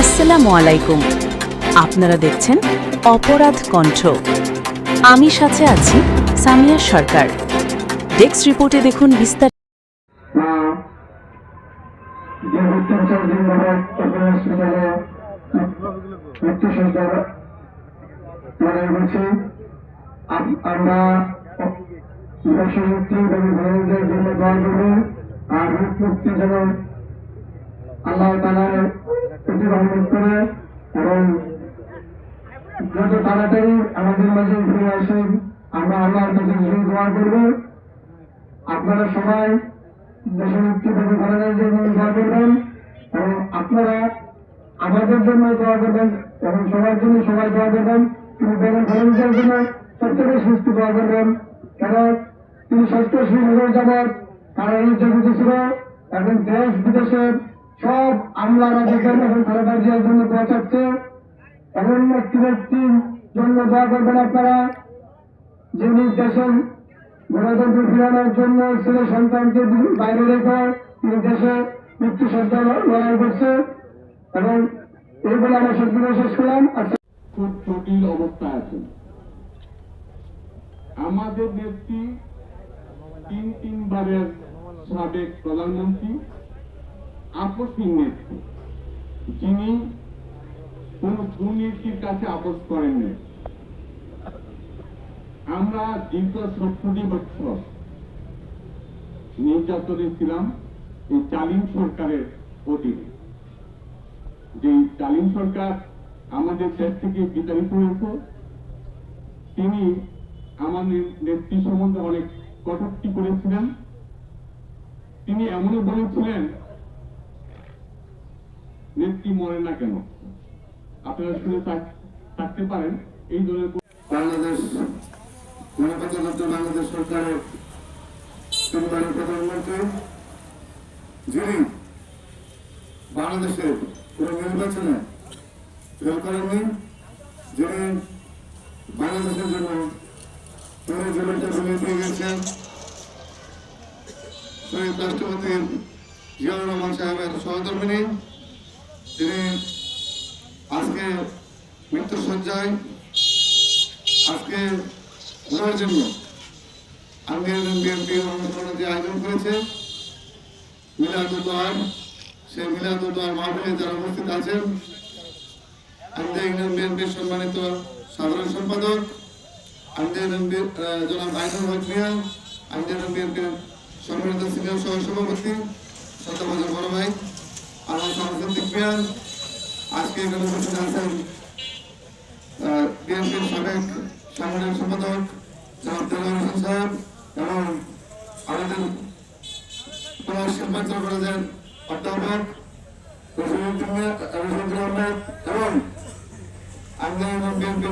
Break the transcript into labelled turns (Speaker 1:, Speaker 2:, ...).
Speaker 1: আসসালামু আলাইকুম। আপনারা দেখছেন অপরাধ কণ্ঠ। আমি সাথে আছি সামিয়া সরকার। ডেস্ক রিপোর্টে দেখুন বিস্তারিত।
Speaker 2: আমরা জন্য দোয়া করব আর মুক্তি যেন আল্লাহ তাআলার প্রতি রহমত করে এবং যত তাড়াতাড়ি আমাদের মাঝে ফিরে আসেন আমরা আল্লাহর কাছে দোয়া করব। আপনারা সবাই দেশমুক্তি প্রতিফলনের জন্য দোয়া করবেন এবং আপনারা আমাদের জন্য দোয়া করবেন এবং সবার জন্য সবাই দোয়া করবেন। তিনি বেগম খালেদার জন্য সবচেয়ে সুস্থ দোয়া করবেন, কেন তিনি 87 বছর যাবৎ তারা এই জগতে ছিল এবং দেশ বিদেশের সব আমলারা দেখবেন এবং খালেদা জিয়ার জন্য দোয়া চাচ্ছে। এমন একটি ব্যক্তির জন্য দোয়া করবেন আপনারা যিনি দেশের গণতন্ত্র ফিরানোর জন্য ছেলে সন্তানকে বাইরে রেখে তিনি দেশে মৃত্যু সজ্জা লড়াই করছে এবং এই বলে আমরা সত্যি শেষ করলাম।
Speaker 3: খুব জটিল অবস্থায় আছেন। আমাদের নেত্রী তিনবারের সাবেক প্রধানমন্ত্রী, আপসহীন নেত্রী, যিনি কোন দুর্নীতির কাছে আপোষ করেননি। আমরা দীর্ঘ 70 বছর নির্যাতনে ছিলাম এই জালিম সরকারের অধীনে। যে জালিম সরকার আমাদের দেশ থেকে বিতাড়িত হয়েছে, তিনি আমাদের নেত্রী সম্বন্ধে অনেক কটূক্তি করেছিলেন। তিনি এমনও বলেছিলেন, নেত্রী মরে না কেন? আপনারা শুনে থাকতে পারেন। এই ধরনের
Speaker 2: বাংলাদেশ গণপ্রজাতন্ত্রী বাংলাদেশ সরকারের তিনবারের প্রধানমন্ত্রী, যিনি বাংলাদেশের কোন নির্বাচনে ফেল করেননি, যিনি বাংলাদেশের জন্য পুরো জীবনটা বিলিয়ে দিয়ে গেছেন, শহীদ রাষ্ট্রপতি জিয়াউর রহমান সাহেবের সহধর্মিণী, তিনি আজকে মৃত্যু সজ্জায় আজকে ওনার জন্য আন্দোলন বিএনপি অনুষ্ঠানে যে আয়োজন করেছে মিলাদুল্লাহ, সেই মিলাদুল্লাহ মাহফিলে যারা উপস্থিত আছেন, ইউনিয়ন বিএনপির সম্মানিত সাধারণ সম্পাদক জনাব আইনুল হক মিয়া, ইউনিয়ন বিএনপির সম্মানিত সিনিয়র সহ সভাপতি শতবাজার বড় ভাই আলম সামসুদ্দিক মিয়া, আজকে এখানে উপস্থিত আছেন বিএনপির সাবেক সাংগঠনিক সম্পাদক জনাব দেলোয়ার হোসেন সাহেব এবং আমাদের নির্বাচন করেছেন অধ্যাপক রশিদুদ্দিন আহমেদ এবং বিএনপি